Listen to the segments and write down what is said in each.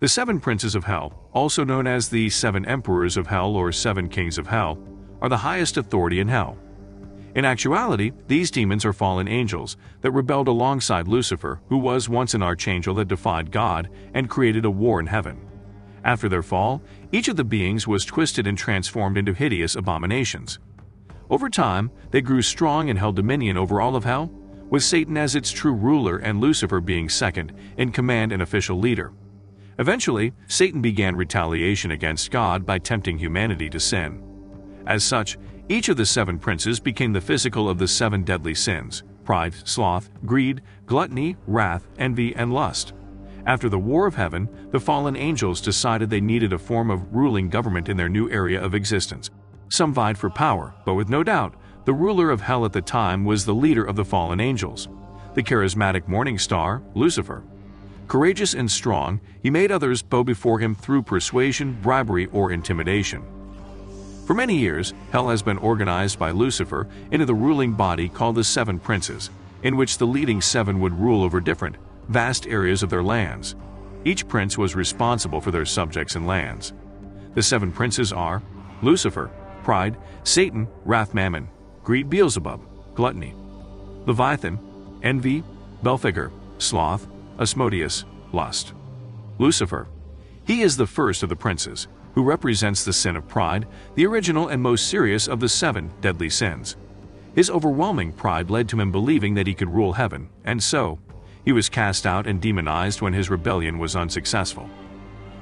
The seven princes of hell, also known as the seven emperors of hell or seven kings of hell, are the highest authority in hell. In actuality, these demons are fallen angels that rebelled alongside Lucifer, who was once an archangel that defied God and created a war in heaven. After their fall, each of the beings was twisted and transformed into hideous abominations. Over time, they grew strong and held dominion over all of hell, with Satan as its true ruler and Lucifer being second in command and official leader. Eventually, Satan began retaliation against God by tempting humanity to sin. As such, each of the seven princes became the physical of the seven deadly sins: pride, sloth, greed, gluttony, wrath, envy, and lust. After the War of Heaven, the fallen angels decided they needed a form of ruling government in their new area of existence. Some vied for power, but with no doubt, the ruler of hell at the time was the leader of the fallen angels, the charismatic morning star, Lucifer. Courageous and strong, he made others bow before him through persuasion, bribery, or intimidation. For many years, hell has been organized by Lucifer into the ruling body called the Seven Princes, in which the leading seven would rule over different, vast areas of their lands. Each prince was responsible for their subjects and lands. The seven princes are Lucifer, pride; Satan, wrath; Mammon, greed; Beelzebub, gluttony; Leviathan, envy; Belfigure, sloth; Asmodius, lust. Lucifer. He is the first of the princes, who represents the sin of pride, the original and most serious of the seven deadly sins. His overwhelming pride led to him believing that he could rule heaven, and so, he was cast out and demonized when his rebellion was unsuccessful.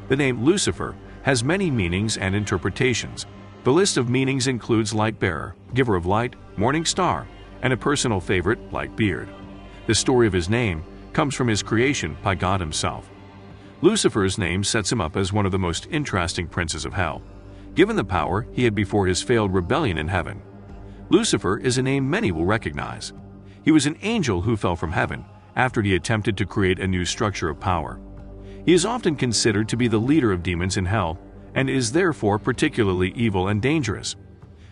The name Lucifer has many meanings and interpretations. The list of meanings includes light bearer, giver of light, morning star, and a personal favorite, light beard. The story of his name comes from his creation by God himself. Lucifer's name sets him up as one of the most interesting princes of hell, given the power he had before his failed rebellion in heaven. Lucifer is a name many will recognize. He was an angel who fell from heaven after he attempted to create a new structure of power. He is often considered to be the leader of demons in hell and is therefore particularly evil and dangerous.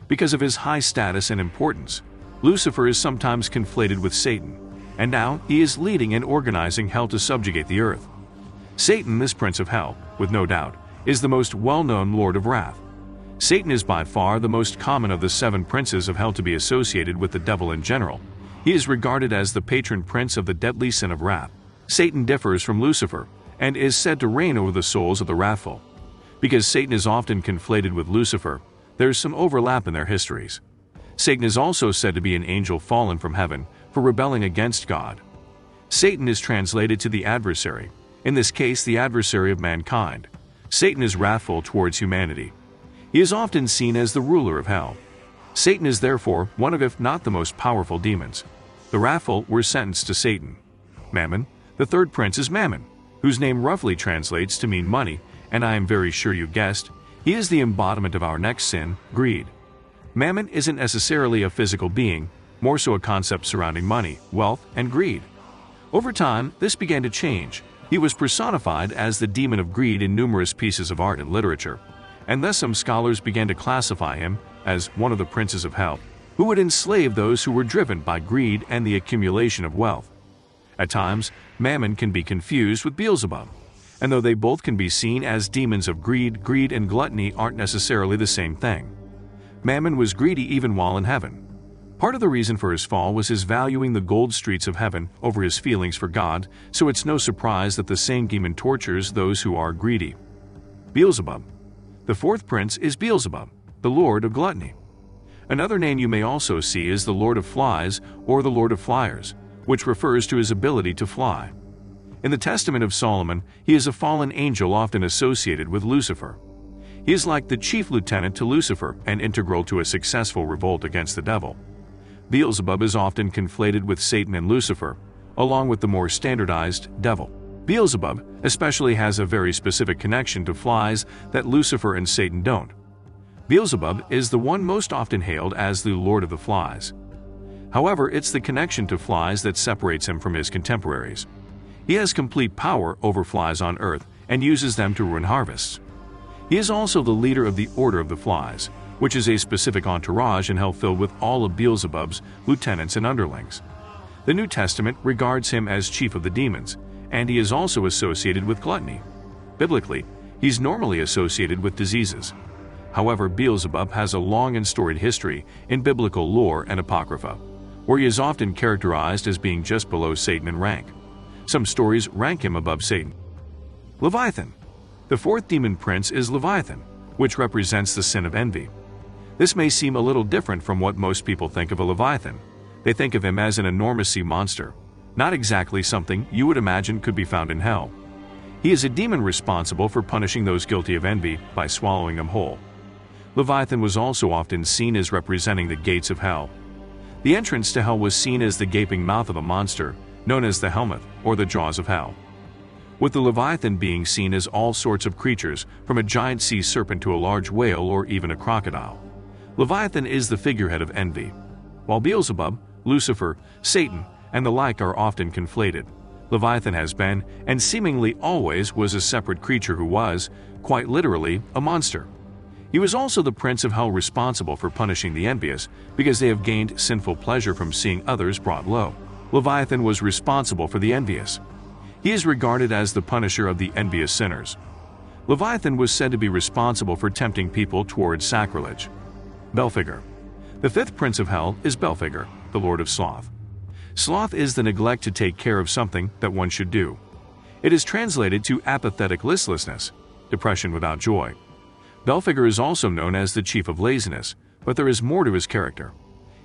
Because of his high status and importance, Lucifer is sometimes conflated with Satan, and now he is leading and organizing hell to subjugate the earth. Satan, this prince of hell, with no doubt, is the most well-known lord of wrath. Satan is by far the most common of the seven princes of hell to be associated with the devil in general. He is regarded as the patron prince of the deadly sin of wrath. Satan differs from Lucifer and is said to reign over the souls of the wrathful. Because Satan is often conflated with Lucifer, there is some overlap in their histories. Satan is also said to be an angel fallen from heaven for rebelling against God. Satan is translated to the adversary, in this case the adversary of mankind. Satan is wrathful towards humanity. He is often seen as the ruler of hell. Satan is therefore one of, if not the most powerful demons. The wrathful were sentenced to Satan. Mammon, the third prince, is Mammon, whose name roughly translates to mean money, and I am very sure you guessed, he is the embodiment of our next sin, greed. Mammon isn't necessarily a physical being, more so a concept surrounding money, wealth, and greed. Over time, this began to change. He was personified as the demon of greed in numerous pieces of art and literature, and thus some scholars began to classify him as one of the princes of hell, who would enslave those who were driven by greed and the accumulation of wealth. At times, Mammon can be confused with Beelzebub, and though they both can be seen as demons of greed, greed and gluttony aren't necessarily the same thing. Mammon was greedy even while in heaven. Part of the reason for his fall was his valuing the gold streets of heaven over his feelings for God, so it's no surprise that the same demon tortures those who are greedy. Beelzebub. The fourth prince is Beelzebub, the lord of gluttony. Another name you may also see is the Lord of Flies or the Lord of Flyers, which refers to his ability to fly. In the Testament of Solomon, he is a fallen angel often associated with Lucifer. He is like the chief lieutenant to Lucifer and integral to a successful revolt against the devil. Beelzebub is often conflated with Satan and Lucifer, along with the more standardized devil. Beelzebub especially has a very specific connection to flies that Lucifer and Satan don't. Beelzebub is the one most often hailed as the Lord of the Flies. However, it's the connection to flies that separates him from his contemporaries. He has complete power over flies on earth and uses them to ruin harvests. He is also the leader of the Order of the Flies, which is a specific entourage in hell filled with all of Beelzebub's lieutenants and underlings. The New Testament regards him as chief of the demons, and he is also associated with gluttony. Biblically, he's normally associated with diseases. However, Beelzebub has a long and storied history in biblical lore and apocrypha, where he is often characterized as being just below Satan in rank. Some stories rank him above Satan. Leviathan. The fourth demon prince is Leviathan, which represents the sin of envy. This may seem a little different from what most people think of a Leviathan. They think of him as an enormous sea monster, not exactly something you would imagine could be found in hell. He is a demon responsible for punishing those guilty of envy by swallowing them whole. Leviathan was also often seen as representing the gates of hell. The entrance to hell was seen as the gaping mouth of a monster, known as the helmet or the jaws of hell. With the Leviathan being seen as all sorts of creatures, from a giant sea serpent to a large whale or even a crocodile. Leviathan is the figurehead of envy. While Beelzebub, Lucifer, Satan, and the like are often conflated, Leviathan has been, and seemingly always was, a separate creature who was, quite literally, a monster. He was also the prince of hell, responsible for punishing the envious because they have gained sinful pleasure from seeing others brought low. Leviathan was responsible for the envious. He is regarded as the punisher of the envious sinners. Leviathan was said to be responsible for tempting people towards sacrilege. Belfigure. The fifth prince of hell is Belfigure, the lord of sloth. Sloth is the neglect to take care of something that one should do. It is translated to apathetic listlessness, depression without joy. Belfigure is also known as the chief of laziness, but there is more to his character.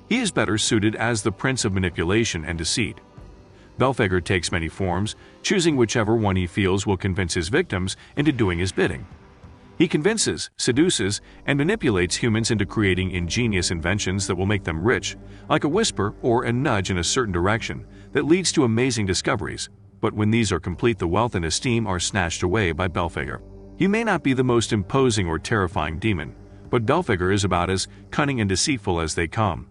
He is better suited as the prince of manipulation and deceit. Belfigure takes many forms, choosing whichever one he feels will convince his victims into doing his bidding. He convinces, seduces, and manipulates humans into creating ingenious inventions that will make them rich, like a whisper or a nudge in a certain direction that leads to amazing discoveries. But when these are complete, the wealth and esteem are snatched away by Belfigure. He may not be the most imposing or terrifying demon, but Belfigure is about as cunning and deceitful as they come.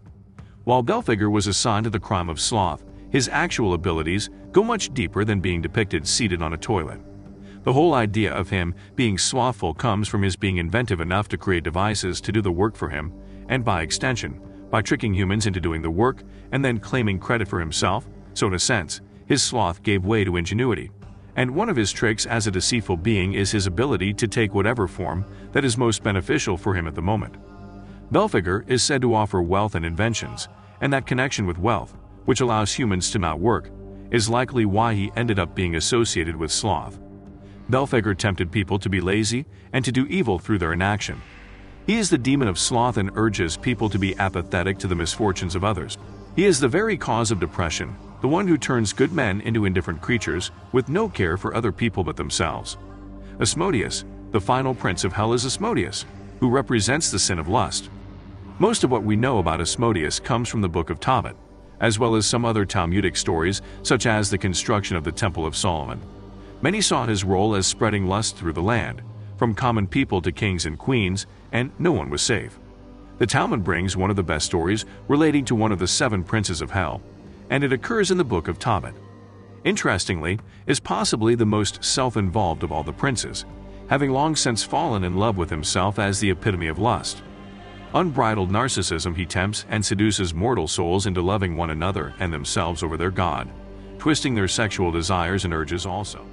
While Belfigure was assigned to the crime of sloth, his actual abilities go much deeper than being depicted seated on a toilet. The whole idea of him being slothful comes from his being inventive enough to create devices to do the work for him, and by extension, by tricking humans into doing the work and then claiming credit for himself. So in a sense, his sloth gave way to ingenuity. And one of his tricks as a deceitful being is his ability to take whatever form that is most beneficial for him at the moment. Belfigure is said to offer wealth and inventions, and that connection with wealth, which allows humans to not work, is likely why he ended up being associated with sloth. Belfigure tempted people to be lazy and to do evil through their inaction. He is the demon of sloth and urges people to be apathetic to the misfortunes of others. He is the very cause of depression, the one who turns good men into indifferent creatures with no care for other people but themselves. Asmodius, the final prince of hell, is Asmodius, who represents the sin of lust. Most of what we know about Asmodius comes from the Book of Tobit, as well as some other Talmudic stories, such as the construction of the Temple of Solomon. Many saw his role as spreading lust through the land, from common people to kings and queens, and no one was safe. The Talmud brings one of the best stories relating to one of the 7 princes of hell, and it occurs in the Book of Tobit. Interestingly, is possibly the most self-involved of all the princes, having long since fallen in love with himself as the epitome of lust. Unbridled narcissism, he tempts and seduces mortal souls into loving one another and themselves over their God, twisting their sexual desires and urges also.